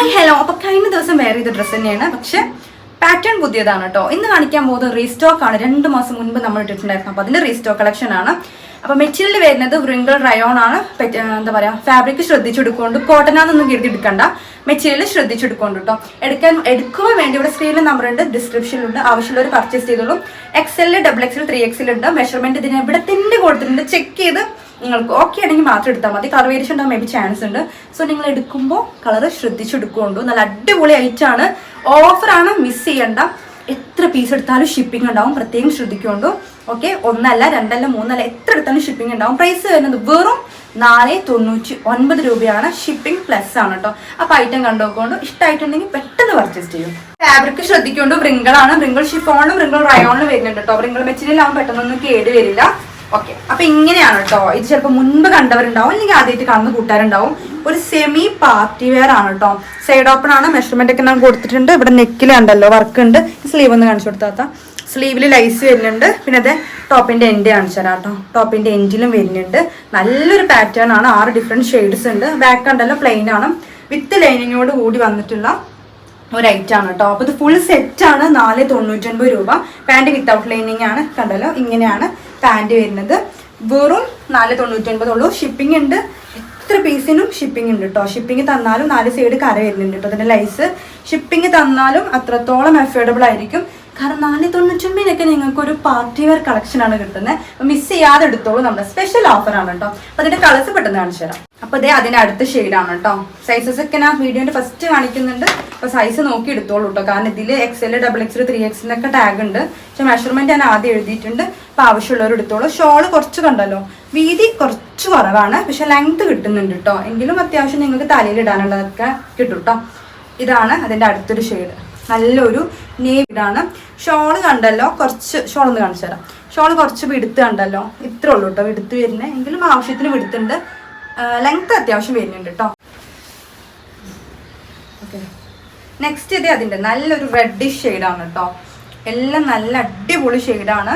Hi hello. അപ്പോൾ കഴിഞ്ഞ ദിവസം വേറെ ചെയ്ത ഡ്രസ്സ് തന്നെയാണ്, പക്ഷെ പാറ്റേൺ പുതിയതാണ് കേട്ടോ. ഇന്ന് കാണിക്കാൻ പോകുന്നത് റീസ്റ്റോക്ക് ആണ്. 2 മാസം മുൻപ് നമ്മൾ ഇട്ടിട്ടുണ്ടായിരുന്നു. അപ്പോൾ അതിൻ്റെ റീസ്റ്റോക്ക് കളക്ഷൻ ആണ്. അപ്പോൾ മെറ്റീരിയൽ വരുന്നത് റിങ്കിൾ റയോൺ ആണ്. എന്താ പറയുക, ഫാബ്രിക് ശ്രദ്ധിച്ചെടുക്കൊണ്ട് കോട്ടനാന്നൊന്നും കരുതി എടുക്കണ്ട, മെറ്റീരിയൽ ശ്രദ്ധിച്ചെടുക്കൊണ്ട് കേട്ടോ. എടുക്കുവാൻ വേണ്ടി ഇവിടെ സ്ക്രീനിൽ നമ്പർ ഉണ്ട്, ഡിസ്ക്രിപ്ഷനിലുണ്ട്. ആവശ്യമുള്ളവർ പർച്ചേസ് ചെയ്തോളൂ. XL, XXL, 3XL ഉണ്ട്. മെഷർമെന്റ് ഇതിന് ഇവിടെ തന്നെ കൊടുത്തിട്ടുണ്ട്. ചെക്ക് ചെയ്ത് നിങ്ങൾക്ക് ഓക്കെ ആണെങ്കിൽ മാത്രം എടുത്താൽ മതി. കളർ വേരിയേഷൻ ഉണ്ടാകാൻ മേ ബി ചാൻസ് ഉണ്ട്. സോ നിങ്ങൾ എടുക്കുമ്പോൾ കളർ ശ്രദ്ധിച്ചെടുക്കുകൊണ്ടു. നല്ല അടിപൊളി ഐറ്റാണ്, ഓഫറാണ്, മിസ് ചെയ്യണ്ട. എത്ര പീസ് എടുത്താലും ഷിപ്പിംഗ് ഉണ്ടാവും, പ്രത്യേകം ശ്രദ്ധിക്കൊണ്ടു. ഓക്കെ, 1 അല്ല 2 അല്ല 3 അല്ല, എത്ര എടുത്താലും ഷിപ്പിംഗ് ഉണ്ടാവും. പ്രൈസ് വരുന്നത് വെറും 499 രൂപയാണ്. ഷിപ്പിംഗ് പ്ലസ് ആണ് കേട്ടോ. അപ്പോൾ ഐറ്റം കണ്ടുപോകൊണ്ട് ഇഷ്ടമായിട്ടുണ്ടെങ്കിൽ പെട്ടെന്ന് പർച്ചേസ് ചെയ്യും. ഫാബ്രിക് ശ്രദ്ധിക്കൊണ്ട് റിങ്കിളാണ്, റിങ്കിൾ ഷിഫോണും റിങ്കിൾ റയോണിലും വരുന്നുണ്ട് കേട്ടോ. റിങ്കിൾ മെറ്റീരിയൽ ആകുമ്പോൾ പെട്ടെന്നൊന്നും കേട് വരില്ല. ഓക്കെ, അപ്പൊ ഇങ്ങനെയാണ് കേട്ടോ. ഇത് ചിലപ്പോൾ മുൻപ് കണ്ടവരുണ്ടാവും, അല്ലെങ്കിൽ ആദ്യമായിട്ട് കാണുന്ന കൂട്ടുകാരുണ്ടാവും. ഒരു സെമി പാർട്ടി വെയർ ആണ് കേട്ടോ. സൈഡ് ഓപ്പൺ ആണ്. മെഷർമെന്റ് ഒക്കെ ഞാൻ കൊടുത്തിട്ടുണ്ട്. ഇവിടെ നെക്കിൽ കണ്ടല്ലോ വർക്ക് ഉണ്ട്. സ്ലീവ് ഒന്ന് കാണിച്ചു കൊടുത്താത്ത, സ്ലീവിൽ ലൈസ് വരുന്നുണ്ട്. പിന്നെ അതെ ടോപ്പിന്റെ എൻഡ് കാണിച്ചു തരാം കേട്ടോ. ടോപ്പിന്റെ എൻഡിലും വരുന്നുണ്ട്. നല്ലൊരു പാറ്റേൺ ആണ്. 6 ഡിഫറെന്റ് ഷെയ്ഡ്സ് ഉണ്ട്. ബാക്ക് കണ്ടല്ലോ പ്ലെയിൻ ആണ്, വിത്ത് ലൈനിങ്ങോട് കൂടി വന്നിട്ടുള്ള ഒരു ഐറ്റാണ് കേട്ടോ. അപ്പോൾ ഇത് ഫുൾ സെറ്റ് ആണ്. 499 രൂപ. പാൻറ് വിത്തൗട്ട് ലൈനിങ് ആണ്. കണ്ടല്ലോ, ഇങ്ങനെയാണ് പാൻറ് വരുന്നത്. വെറും 499 ഉള്ളൂ. ഷിപ്പിംഗ് ഉണ്ട്. എത്ര പീസിനും ഷിപ്പിംഗ് ഉണ്ട് കേട്ടോ. ഷിപ്പിംഗ് തന്നാലും 4 സൈഡ് കര വരുന്നുണ്ട് കേട്ടോ. അതിൻ്റെ ലൈസ് ഷിപ്പിംഗ് തന്നാലും അത്രത്തോളം അഫോർഡബിൾ ആയിരിക്കും. കാരണം 499 നിങ്ങൾക്കൊരു പാർട്ടി വെയർ കളക്ഷനാണ് കിട്ടുന്നത്. അപ്പോൾ മിസ് ചെയ്യാതെ എടുത്തോളൂ. നമ്മുടെ സ്പെഷ്യൽ ഓഫറാണ് കേട്ടോ. അപ്പോൾ അതിൻ്റെ കളേഴ്സ് പെട്ടെന്ന് കാണിച്ചു തരാം. അപ്പോൾ ഇതേ അതിൻ്റെ അടുത്ത ഷെയ്ഡാണ് കേട്ടോ. സൈസസ് ഒക്കെ ഞാൻ വീഡിയോൻ്റെ ഫസ്റ്റ് കാണിക്കുന്നുണ്ട്. അപ്പോൾ സൈസ് നോക്കി എടുത്തോളൂ കേട്ടോ. കാരണം ഇതിൽ XL, XXL, 3XL ഒക്കെ ടാഗ് ഉണ്ട്. പക്ഷെ മെഷർമെൻറ്റ് ഞാൻ ആദ്യം എഴുതിയിട്ടുണ്ട്. അപ്പോൾ ആവശ്യമുള്ളവർ എടുത്തോളൂ. ഷോള് കുറച്ച് കണ്ടല്ലോ, വീതി കുറച്ച് കുറവാണ്, പക്ഷെ ലെങ്ത് കിട്ടുന്നുണ്ട് കേട്ടോ. എങ്കിലും അത്യാവശ്യം നിങ്ങൾക്ക് തലയിൽ ഇടാനുള്ളതൊക്കെ കിട്ടും കേട്ടോ. ഇതാണ് അതിൻ്റെ അടുത്തൊരു ഷെയ്ഡ്. നല്ലൊരു നേവിഡാണ്. ഷോള് കണ്ടല്ലോ, കുറച്ച് ഷോളൊന്ന് കാണിച്ചു തരാം. ഷോള് കുറച്ച് വിടുത്ത് കണ്ടല്ലോ, ഇത്രേ ഉള്ളൂ കേട്ടോ വിടുത്ത് വരുന്നത്. എങ്കിലും ആവശ്യത്തിന് വിടുത്തുണ്ട്. ലെങ്ത് അത്യാവശ്യം വരുന്നുണ്ട് കേട്ടോ. ഓക്കെ, നെക്സ്റ്റ് ഇത് അതിൻ്റെ നല്ലൊരു റെഡിഷ് ഷെയ്ഡാണ് കേട്ടോ. എല്ലാം നല്ല അടിപൊളി ഷെയ്ഡാണ്.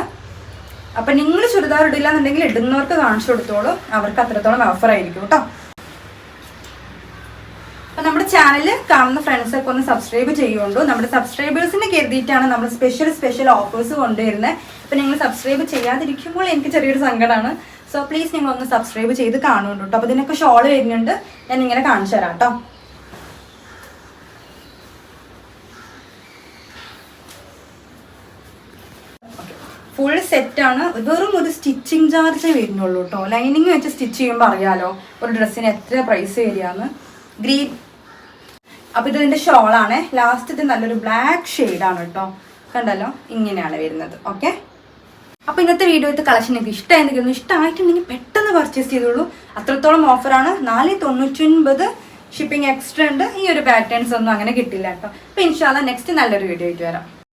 അപ്പം നിങ്ങൾ ചുരിദാർ ഇടില്ല എന്നുണ്ടെങ്കിൽ ഇടുന്നവർക്ക് കാണിച്ചു കൊടുത്തോളൂ. അവർക്ക് അത്രത്തോളം ഓഫർ ആയിരിക്കും കേട്ടോ. അപ്പം നമ്മുടെ ചാനൽ കാണുന്ന ഫ്രണ്ട്സൊക്കെ ഒന്ന് സബ്സ്ക്രൈബ് ചെയ്യുകൊണ്ടു. നമ്മുടെ സബ്സ്ക്രൈബേഴ്സിനെ കരുതിയിട്ടാണ് നമ്മൾ സ്പെഷ്യൽ ഓഫേഴ്സ് കൊണ്ടുവരുന്നത്. അപ്പം നിങ്ങൾ സബ്സ്ക്രൈബ് ചെയ്യാതിരിക്കുമ്പോൾ എനിക്ക് ചെറിയൊരു സങ്കടമാണ്. സോ പ്ലീസ് നിങ്ങളൊന്ന് സബ്സ്ക്രൈബ് ചെയ്ത് കാണുന്നുണ്ട് കേട്ടോ. അപ്പോൾ ഇതിനൊക്കെ ഷോൾ വരുന്നുണ്ട്. ഞാൻ ഇങ്ങനെ കാണിച്ചു തരാം കേട്ടോ. ഫുൾ സെറ്റാണ്. വെറും ഒരു സ്റ്റിച്ചിങ് ചാർജ് വരുന്നുള്ളൂ കേട്ടോ. ലൈനിങ് വെച്ച് സ്റ്റിച്ച് ചെയ്യുമ്പോൾ അറിയാലോ ഒരു ഡ്രസ്സിന് എത്ര പ്രൈസ് വരികയെന്ന്. ഗ്രീൻ. അപ്പോൾ ഇതിൻ്റെ ഷോളാണ്. ലാസ്റ്റ് ഇത് നല്ലൊരു ബ്ലാക്ക് ഷെയ്ഡാണ് കേട്ടോ. കണ്ടല്ലോ, ഇങ്ങനെയാണ് വരുന്നത്. ഓക്കെ, അപ്പോൾ ഇന്നത്തെ വീഡിയോത്തെ കളക്ഷൻ എനിക്ക് ഇഷ്ടമായിട്ടുണ്ടെങ്കിൽ പെട്ടെന്ന് പർച്ചേസ് ചെയ്തോളൂ. അത്രത്തോളം ഓഫറാണ്. 499 ഷിപ്പിംഗ് എക്സ്ട്രാ ഉണ്ട്. ഈ ഒരു പാറ്റേൺസ് ഒന്നും അങ്ങനെ കിട്ടില്ല കേട്ടോ. അപ്പോൾ ഇൻഷാല്ലാ നെക്സ്റ്റ് നല്ലൊരു വീഡിയോ ആയിട്ട് വരാം.